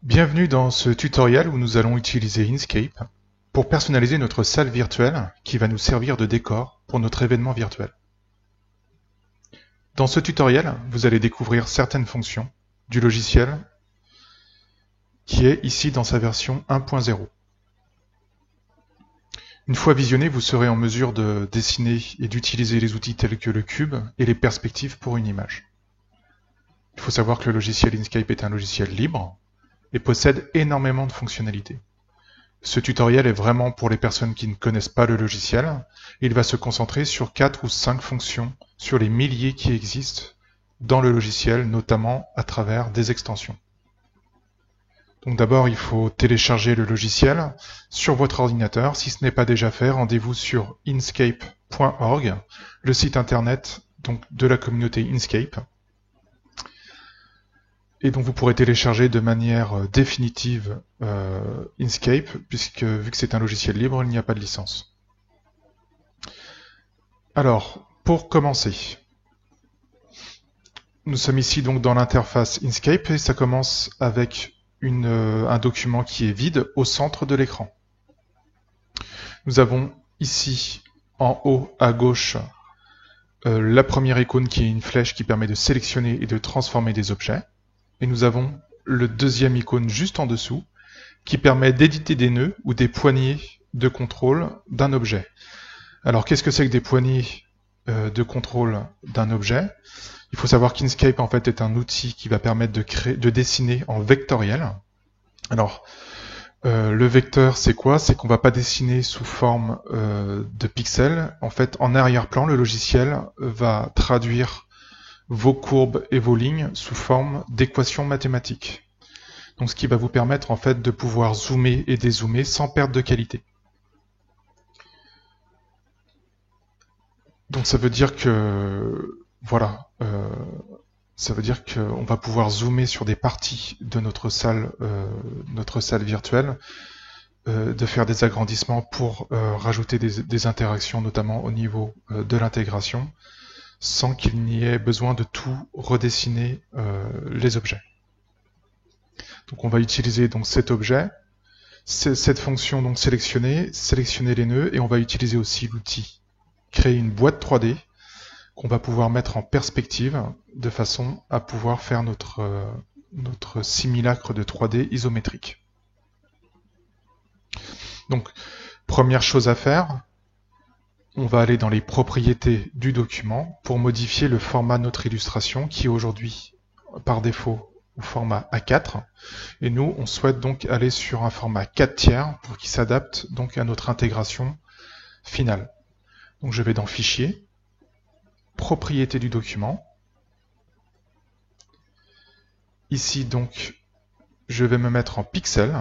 Bienvenue dans ce tutoriel où nous allons utiliser Inkscape pour personnaliser notre salle virtuelle qui va nous servir de décor pour notre événement virtuel. Dans ce tutoriel, vous allez découvrir certaines fonctions du logiciel qui est ici dans sa version 1.0. Une fois visionné, vous serez en mesure de dessiner et d'utiliser les outils tels que le cube et les perspectives pour une image. Il faut savoir que le logiciel Inkscape est un logiciel libre et possède énormément de fonctionnalités. Ce tutoriel est vraiment pour les personnes qui ne connaissent pas le logiciel. Il va se concentrer sur 4 ou 5 fonctions sur les milliers qui existent dans le logiciel, notamment à travers des extensions. Donc d'abord, il faut télécharger le logiciel sur votre ordinateur. Si ce n'est pas déjà fait, rendez-vous sur inkscape.org, le site internet donc, de la communauté Inkscape. Et donc vous pourrez télécharger de manière définitive Inkscape, puisque vu que c'est un logiciel libre, il n'y a pas de licence. Alors, pour commencer, nous sommes ici donc dans l'interface Inkscape et ça commence avec un document qui est vide au centre de l'écran. Nous avons ici en haut à gauche la première icône qui est une flèche qui permet de sélectionner et de transformer des objets. Et nous avons le deuxième icône juste en dessous qui permet d'éditer des nœuds ou des poignées de contrôle d'un objet. Alors qu'est-ce que c'est que des poignées de contrôle d'un objet? Il faut savoir qu'Inkscape en fait est un outil qui va permettre de dessiner en vectoriel. Alors le vecteur c'est quoi? C'est qu'on va pas dessiner sous forme de pixels. En fait en arrière-plan le logiciel va traduire vos courbes et vos lignes sous forme d'équations mathématiques. Donc ce qui va vous permettre en fait de pouvoir zoomer et dézoomer sans perte de qualité. Donc ça veut dire que voilà, ça veut dire qu'on va pouvoir zoomer sur des parties de notre salle virtuelle, de faire des agrandissements pour rajouter des interactions, notamment au niveau de l'intégration, sans qu'il n'y ait besoin de tout redessiner les objets. Donc on va utiliser donc cet objet, cette fonction donc sélectionner les nœuds, et on va utiliser aussi l'outil créer une boîte 3D qu'on va pouvoir mettre en perspective de façon à pouvoir faire notre simulacre de 3D isométrique. Donc première chose à faire, on va aller dans les propriétés du document pour modifier le format de notre illustration qui est aujourd'hui par défaut au format A4. Et nous, on souhaite donc aller sur un format 4 tiers pour qu'il s'adapte donc à notre intégration finale. Donc je vais dans Fichier, Propriétés du document. Ici donc, je vais me mettre en pixels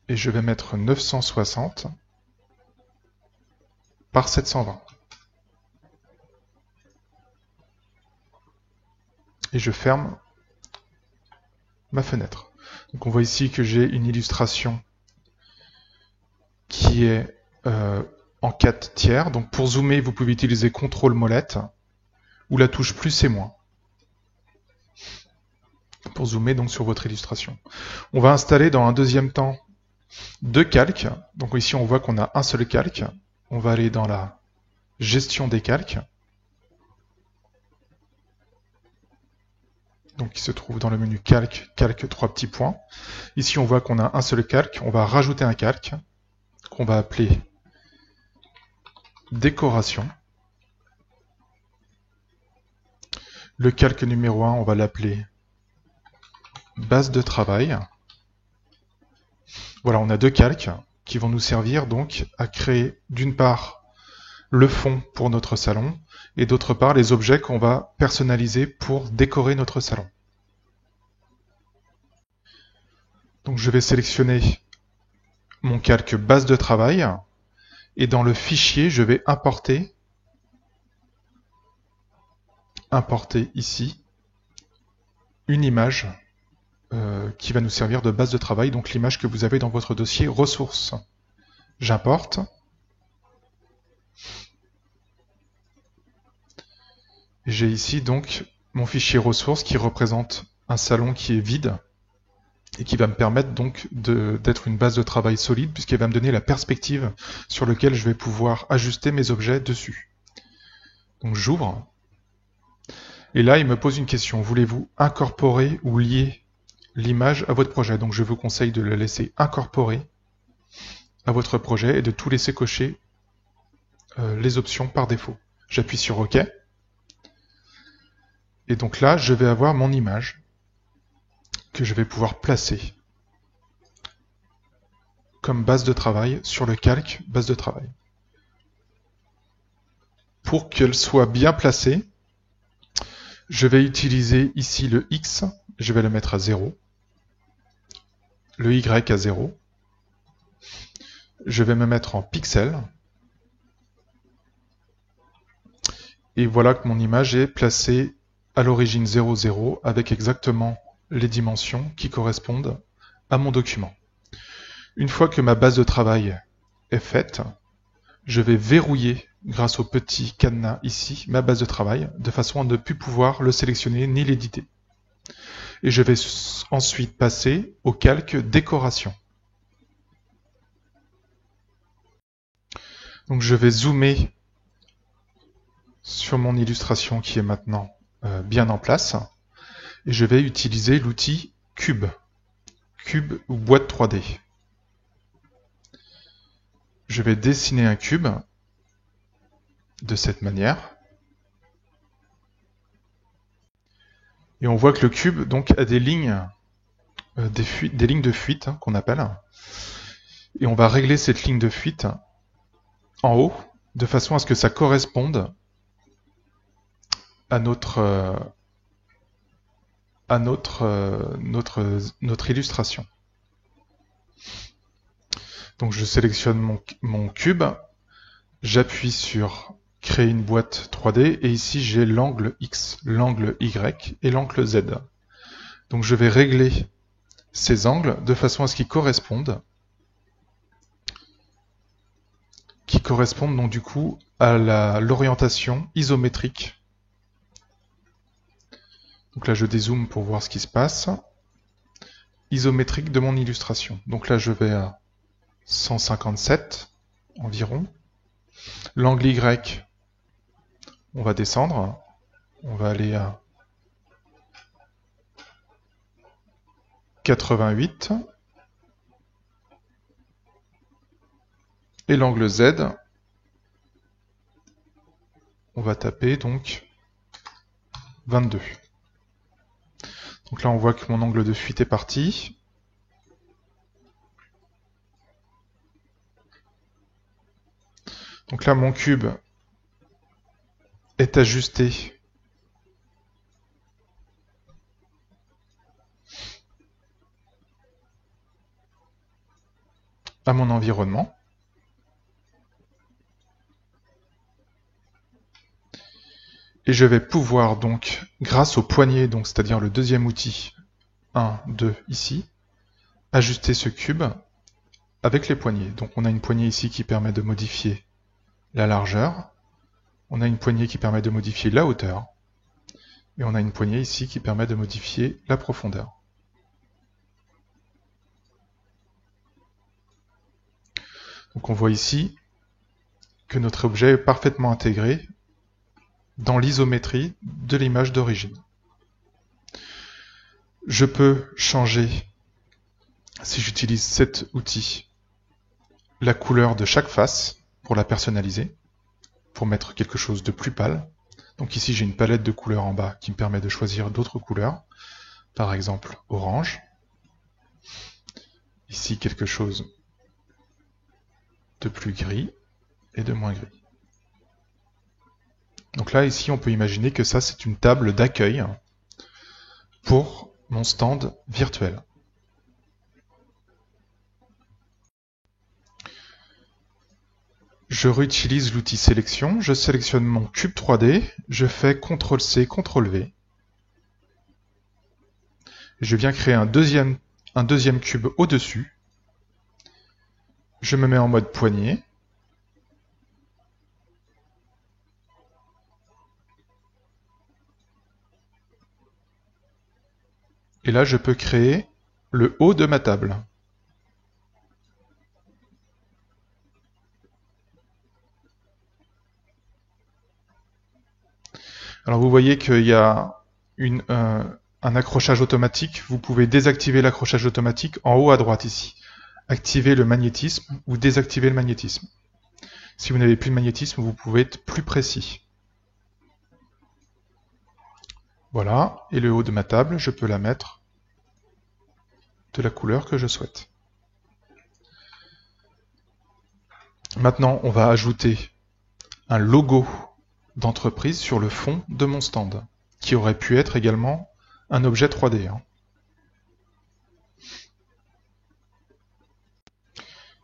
et je vais mettre 960 par 720. Et je ferme ma fenêtre. Donc on voit ici que j'ai une illustration qui est en 4 tiers. Donc pour zoomer, vous pouvez utiliser CTRL molette ou la touche plus et moins pour zoomer donc sur votre illustration. On va installer dans un deuxième temps 2 calques. Donc ici on voit qu'on a un seul calque. On va aller dans la gestion des calques. Donc il se trouve dans le menu calque, 3 petits points. Ici on voit qu'on a un seul calque. On va rajouter un calque qu'on va appeler décoration. Le calque numéro 1, on va l'appeler base de travail. Voilà, on a 2 calques qui vont nous servir donc à créer d'une part le fond pour notre salon et d'autre part les objets qu'on va personnaliser pour décorer notre salon. Donc je vais sélectionner mon calque base de travail et dans le fichier je vais importer ici une image qui va nous servir de base de travail, donc l'image que vous avez dans votre dossier ressources. J'importe. J'ai ici donc mon fichier ressources qui représente un salon qui est vide et qui va me permettre donc d'être une base de travail solide puisqu'elle va me donner la perspective sur laquelle je vais pouvoir ajuster mes objets dessus. Donc j'ouvre, et là il me pose une question, voulez-vous incorporer ou lier l'image à votre projet? Donc je vous conseille de la laisser incorporer à votre projet et de tout laisser cocher les options par défaut. J'appuie sur OK, et donc là je vais avoir mon image que je vais pouvoir placer comme base de travail sur le calque base de travail. Pour qu'elle soit bien placée, je vais utiliser ici le X, je vais le mettre à 0, le Y à 0, je vais me mettre en pixels, et voilà que mon image est placée à l'origine 0, 0 avec exactement les dimensions qui correspondent à mon document. Une fois que ma base de travail est faite, je vais verrouiller, grâce au petit cadenas ici, ma base de travail, de façon à ne plus pouvoir le sélectionner ni l'éditer. Et je vais ensuite passer au calque décoration. Donc je vais zoomer sur mon illustration qui est maintenant bien en place, et je vais utiliser l'outil cube, cube ou boîte 3D. Je vais dessiner un cube de cette manière. Et on voit que le cube donc a des lignes, des lignes de fuite qu'on appelle. Et on va régler cette ligne de fuite en haut de façon à ce que ça corresponde à notre illustration. Donc je sélectionne mon cube, j'appuie sur créer une boîte 3D et ici j'ai l'angle X, l'angle Y et l'angle Z. Donc je vais régler ces angles de façon à ce qu'ils correspondent donc du coup à l'orientation isométrique. Donc là je dézoome pour voir ce qui se passe. Isométrique de mon illustration. Donc là je vais à 157 environ. L'angle Y, on va descendre. On va aller à 88. Et l'angle Z, on va taper donc 22. Donc là on voit que mon angle de fuite est parti. Donc là mon cube est ajusté à mon environnement. Et je vais pouvoir donc, grâce au poignet, donc c'est-à-dire le deuxième outil, 1, 2 ici, ajuster ce cube avec les poignées. Donc on a une poignée ici qui permet de modifier la largeur, on a une poignée qui permet de modifier la hauteur, et on a une poignée ici qui permet de modifier la profondeur. Donc on voit ici que notre objet est parfaitement intégré dans l'isométrie de l'image d'origine. Je peux changer, si j'utilise cet outil, la couleur de chaque face pour la personnaliser, pour mettre quelque chose de plus pâle. Donc ici j'ai une palette de couleurs en bas qui me permet de choisir d'autres couleurs, par exemple orange. Ici quelque chose de plus gris et de moins gris. Donc là, ici, on peut imaginer que ça, c'est une table d'accueil pour mon stand virtuel. Je réutilise l'outil sélection, je sélectionne mon cube 3D, je fais CTRL-C, CTRL-V. Je viens créer un deuxième cube au-dessus. Je me mets en mode poignée. Et là, je peux créer le haut de ma table. Alors vous voyez qu'il y a un accrochage automatique. Vous pouvez désactiver l'accrochage automatique en haut à droite ici. Activer le magnétisme ou désactiver le magnétisme. Si vous n'avez plus de magnétisme, vous pouvez être plus précis. Voilà, et le haut de ma table, je peux la mettre de la couleur que je souhaite. Maintenant, on va ajouter un logo d'entreprise sur le fond de mon stand, qui aurait pu être également un objet 3D.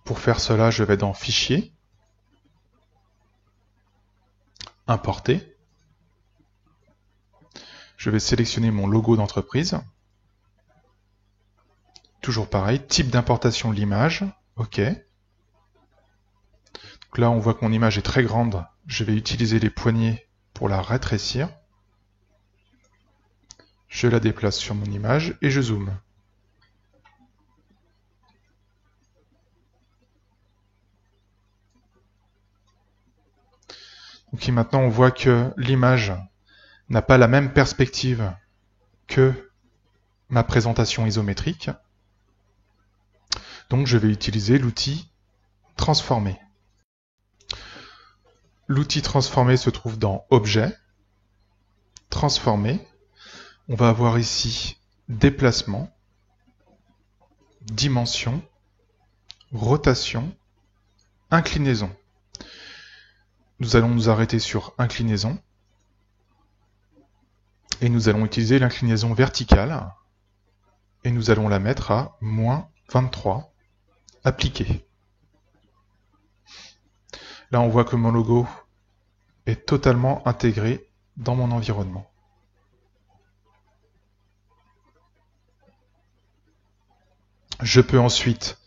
Pour faire cela, je vais dans Fichier, Importer. Je vais sélectionner mon logo d'entreprise. Toujours pareil, type d'importation de l'image. OK. Donc là, on voit que mon image est très grande. Je vais utiliser les poignées pour la rétrécir. Je la déplace sur mon image et je zoome. Donc maintenant, on voit que l'image n'a pas la même perspective que ma présentation isométrique. Donc je vais utiliser l'outil Transformer. L'outil Transformer se trouve dans Objet, Transformer. On va avoir ici Déplacement, Dimension, Rotation, Inclinaison. Nous allons nous arrêter sur Inclinaison. Et nous allons utiliser l'inclinaison verticale. Et nous allons la mettre à -23. Appliquer. Là, on voit que mon logo est totalement intégré dans mon environnement. Je peux ensuite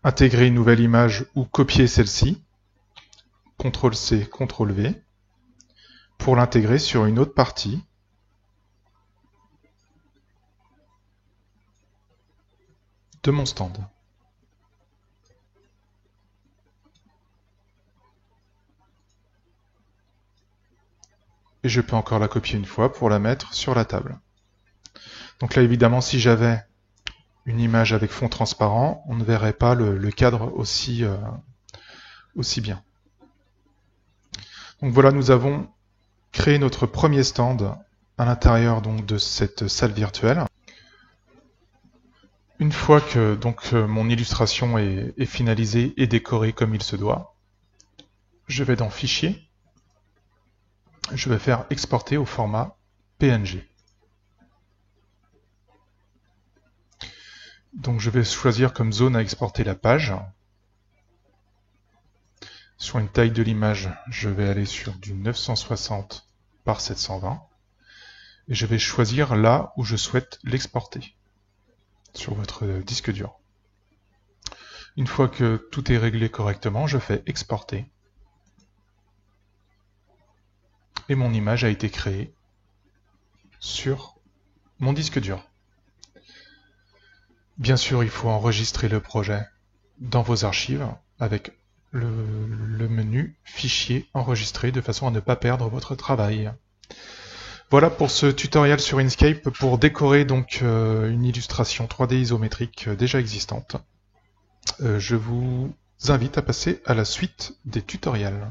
intégrer une nouvelle image ou copier celle-ci. CTRL-C, CTRL-V, pour l'intégrer sur une autre partie. De mon stand. Et je peux encore la copier une fois pour la mettre sur la table. Donc là, évidemment, si j'avais une image avec fond transparent, on ne verrait pas le cadre aussi bien. Donc voilà, nous avons créé notre premier stand à l'intérieur donc de cette salle virtuelle. Une fois que donc mon illustration est finalisée et décorée comme il se doit, je vais dans Fichier, je vais faire exporter au format PNG. Donc je vais choisir comme zone à exporter la page. Sur une taille de l'image, je vais aller sur du 960 par 720 et je vais choisir là où je souhaite l'exporter sur votre disque dur. Une fois que tout est réglé correctement, je fais exporter et mon image a été créée sur mon disque dur. Bien sûr, il faut enregistrer le projet dans vos archives avec le menu Fichier enregistré de façon à ne pas perdre votre travail. Voilà pour ce tutoriel sur Inkscape pour décorer donc une illustration 3D isométrique déjà existante. Je vous invite à passer à la suite des tutoriels.